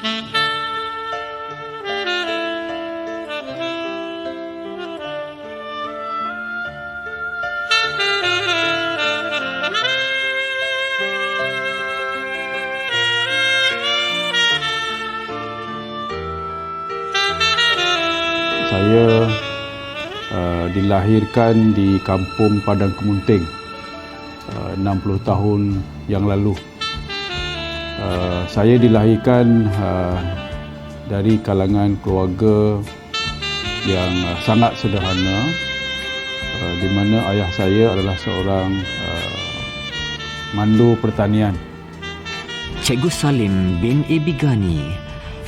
Saya dilahirkan di kampung Padang Kemunting 60 tahun yang lalu. Saya dilahirkan dari kalangan keluarga yang sangat sederhana, di mana ayah saya adalah seorang mandu pertanian. Cikgu Salim bin Ibigani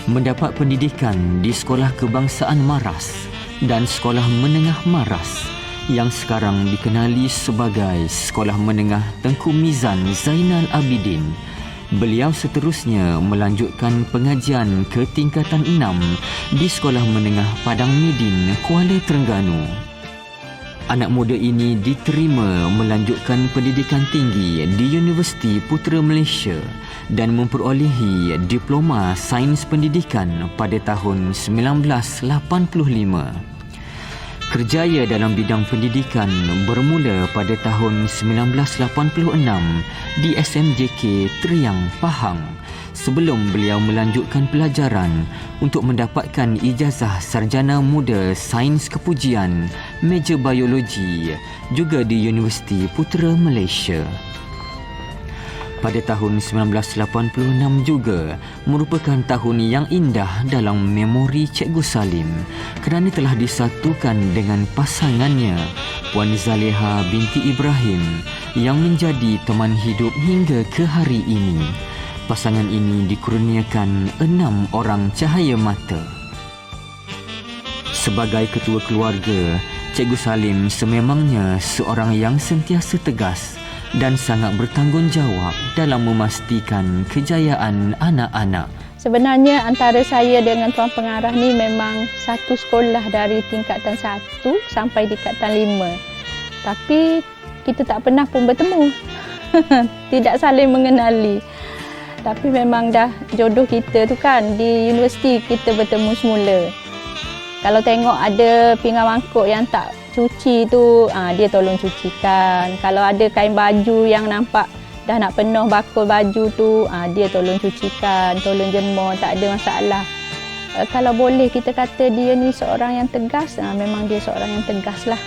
mendapat pendidikan di Sekolah Kebangsaan Maras dan Sekolah Menengah Maras yang sekarang dikenali sebagai Sekolah Menengah Tengku Mizan Zainal Abidin. Beliau seterusnya melanjutkan pengajian ke tingkatan 6 di Sekolah Menengah Padang Midin, Kuala Terengganu. Anak muda ini diterima melanjutkan pendidikan tinggi di Universiti Putera Malaysia dan memperolehi Diploma Sains Pendidikan pada tahun 1985. Kerjaya dalam bidang pendidikan bermula pada tahun 1986 di SMJK Triang, Pahang, sebelum beliau melanjutkan pelajaran untuk mendapatkan ijazah Sarjana Muda Sains Kepujian Meja Biologi juga di Universiti Putera Malaysia. Pada tahun 1986 juga merupakan tahun yang indah dalam memori Cikgu Salim kerana telah disatukan dengan pasangannya Puan Zaleha binti Ibrahim yang menjadi teman hidup hingga ke hari ini. Pasangan ini dikurniakan 6 orang cahaya mata. Sebagai ketua keluarga, Cikgu Salim sememangnya seorang yang sentiasa tegas dan sangat bertanggungjawab dalam memastikan kejayaan anak-anak. Sebenarnya antara saya dengan Tuan Pengarah ni memang satu sekolah dari tingkatan 1 sampai tingkatan 5. Tapi kita tak pernah pun bertemu. Tidak saling mengenali. Tapi memang dah jodoh kita tu kan, di universiti kita bertemu semula. Kalau tengok ada pinggan mangkuk yang tak cuci tu, dia tolong cucikan. Kalau ada kain baju yang nampak dah nak penuh bakul baju tu, dia tolong cucikan, tolong jemur, tak ada masalah. Kalau boleh kita kata dia ni seorang yang tegas, memang dia seorang yang tegas lah.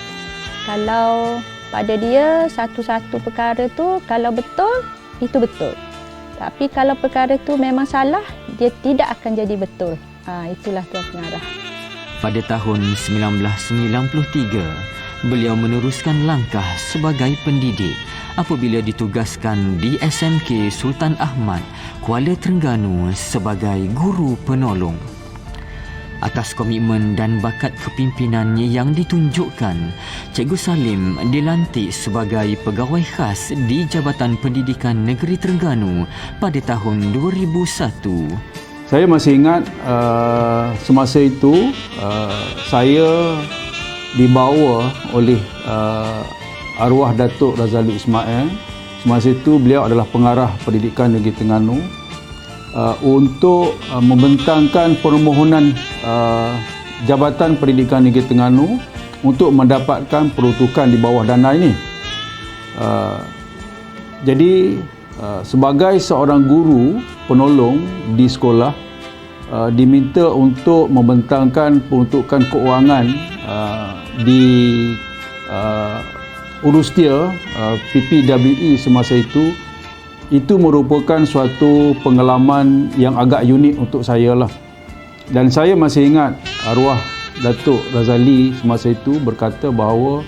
Kalau pada dia satu-satu perkara tu, kalau betul, itu betul. Tapi kalau perkara tu memang salah, dia tidak akan jadi betul. Itulah Tuan Pengarah. Pada tahun 1993, beliau meneruskan langkah sebagai pendidik apabila ditugaskan di SMK Sultan Ahmad, Kuala Terengganu sebagai guru penolong. Atas komitmen dan bakat kepimpinannya yang ditunjukkan, Cikgu Salim dilantik sebagai pegawai khas di Jabatan Pendidikan Negeri Terengganu pada tahun 2001. Saya masih ingat semasa itu saya dibawa oleh arwah Datuk Razali Ismail. Semasa itu beliau adalah pengarah pendidikan Negeri Terengganu untuk membentangkan permohonan Jabatan Pendidikan Negeri Terengganu untuk mendapatkan peruntukan di bawah dana ini. Jadi sebagai seorang guru penolong di sekolah diminta untuk membentangkan peruntukan keuangan di Urustia PPWE semasa itu merupakan suatu pengalaman yang agak unik untuk saya lah. Dan saya masih ingat arwah Datuk Razali semasa itu berkata bahawa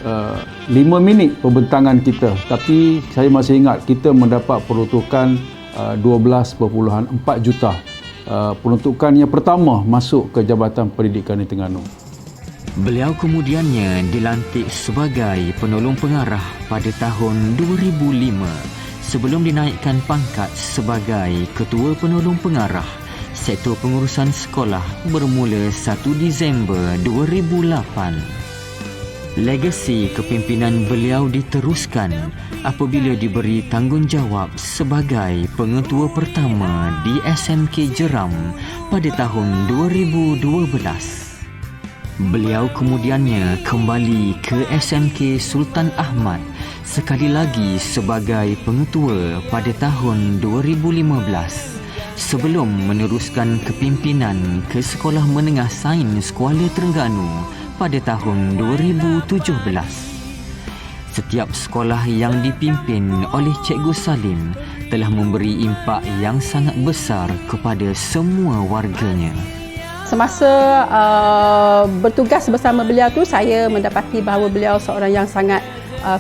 5 minit pembentangan kita, tapi saya masih ingat kita mendapat peruntukan 12.4 juta. Peruntukan yang pertama masuk ke Jabatan Pendidikan di Terengganu. Beliau kemudiannya dilantik sebagai penolong pengarah pada tahun 2005 sebelum dinaikkan pangkat sebagai ketua penolong pengarah Sektor Pengurusan Sekolah bermula 1 Disember 2008. Legasi kepimpinan beliau diteruskan apabila diberi tanggungjawab sebagai pengetua pertama di SMK Jeram pada tahun 2012. Beliau kemudiannya kembali ke SMK Sultan Ahmad sekali lagi sebagai pengetua pada tahun 2015 sebelum meneruskan kepimpinan ke Sekolah Menengah Sains Kuala Terengganu pada tahun 2017. Setiap sekolah yang dipimpin oleh Cikgu Salim telah memberi impak yang sangat besar kepada semua warganya. Semasa bertugas bersama beliau tu, saya mendapati bahawa beliau seorang yang sangat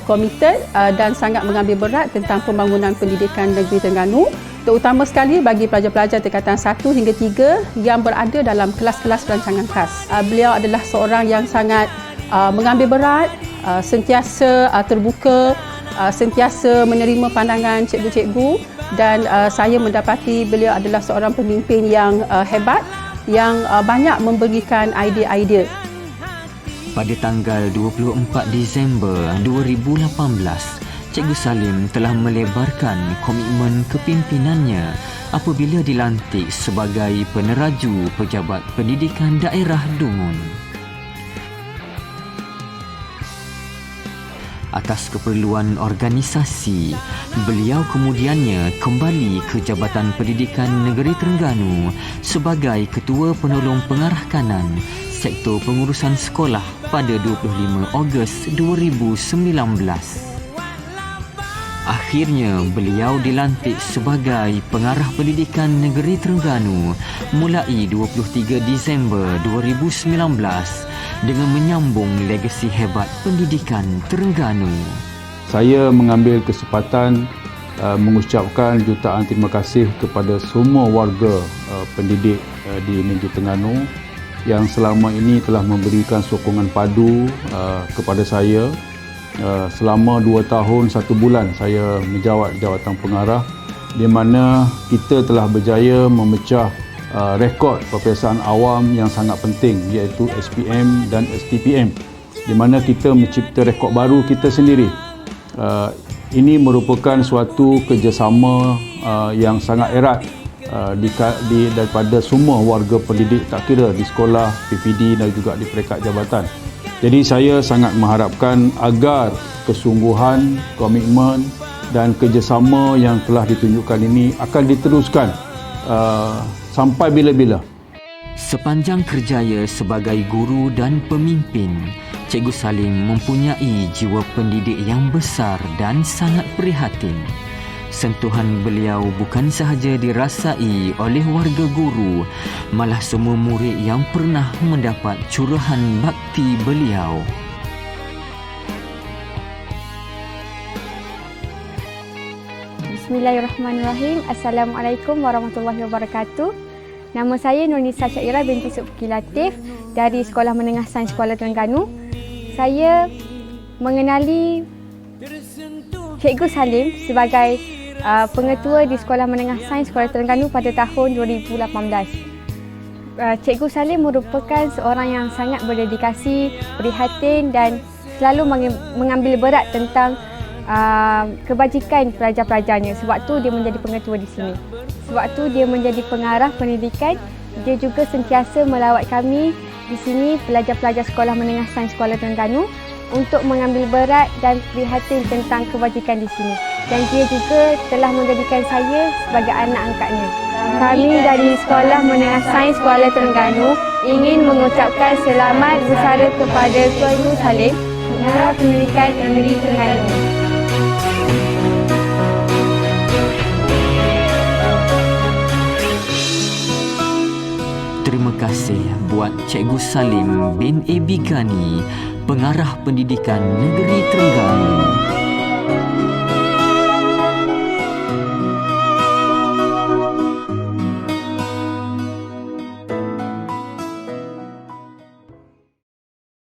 komited dan sangat mengambil berat tentang pembangunan pendidikan negeri Terengganu, terutama sekali bagi pelajar-pelajar tingkatan 1 hingga 3 yang berada dalam kelas-kelas perancangan khas. Beliau adalah seorang yang sangat mengambil berat, sentiasa terbuka, sentiasa menerima pandangan cikgu-cikgu, dan saya mendapati beliau adalah seorang pemimpin yang hebat, yang banyak memberikan idea-idea. Pada tanggal 24 Disember 2018, Cikgu Salim telah melebarkan komitmen kepimpinannya apabila dilantik sebagai peneraju Pejabat Pendidikan Daerah Dungun. Atas keperluan organisasi, beliau kemudiannya kembali ke Jabatan Pendidikan Negeri Terengganu sebagai Ketua Penolong Pengarah Kanan Sektor Pengurusan Sekolah pada 25 Ogos 2019. Akhirnya, beliau dilantik sebagai Pengarah Pendidikan Negeri Terengganu mulai 23 Disember 2019 dengan menyambung legasi hebat pendidikan Terengganu. Saya mengambil kesempatan mengucapkan jutaan terima kasih kepada semua warga pendidik di Negeri Terengganu yang selama ini telah memberikan sokongan padu kepada saya. Selama 2 tahun 1 bulan saya menjawat jawatan pengarah, di mana kita telah berjaya memecah rekod peperiksaan awam yang sangat penting, iaitu SPM dan STPM, di mana kita mencipta rekod baru kita sendiri. Ini merupakan suatu kerjasama yang sangat erat daripada semua warga pendidik, tak kira di sekolah, PPD dan juga di peringkat jabatan. Jadi saya sangat mengharapkan agar kesungguhan, komitmen dan kerjasama yang telah ditunjukkan ini akan diteruskan sampai bila-bila. Sepanjang kerjaya sebagai guru dan pemimpin, Cikgu Salim mempunyai jiwa pendidik yang besar dan sangat prihatin. Sentuhan beliau bukan sahaja dirasai oleh warga guru, malah semua murid yang pernah mendapat curahan bakti beliau. Bismillahirrahmanirrahim. Assalamualaikum warahmatullahi wabarakatuh. Nama saya Nurnisa Syairah binti Subki Latif dari Sekolah Menengah Sains Kuala Terengganu. Saya mengenali Cikgu Salim sebagai pengetua di Sekolah Menengah Sains Kuala Terengganu pada tahun 2018. Cikgu Salim merupakan seorang yang sangat berdedikasi, prihatin dan selalu mengambil berat tentang kebajikan pelajar-pelajarnya. Sebab tu dia menjadi pengetua di sini. Sebab tu dia menjadi pengarah pendidikan. Dia juga sentiasa melawat kami di sini, pelajar-pelajar Sekolah Menengah Sains Kuala Terengganu, untuk mengambil berat dan prihatin tentang kebajikan di sini. Dan dia juga telah menjadikan saya sebagai anak angkatnya. Kami dari Sekolah Menengah Sains Kuala Terengganu ingin mengucapkan selamat bersara kepada Cikgu Salim, Pengarah Pendidikan Negeri Terengganu. Terima kasih buat Cikgu Salim bin Ebi Ghani, Pengarah Pendidikan Negeri Terengganu.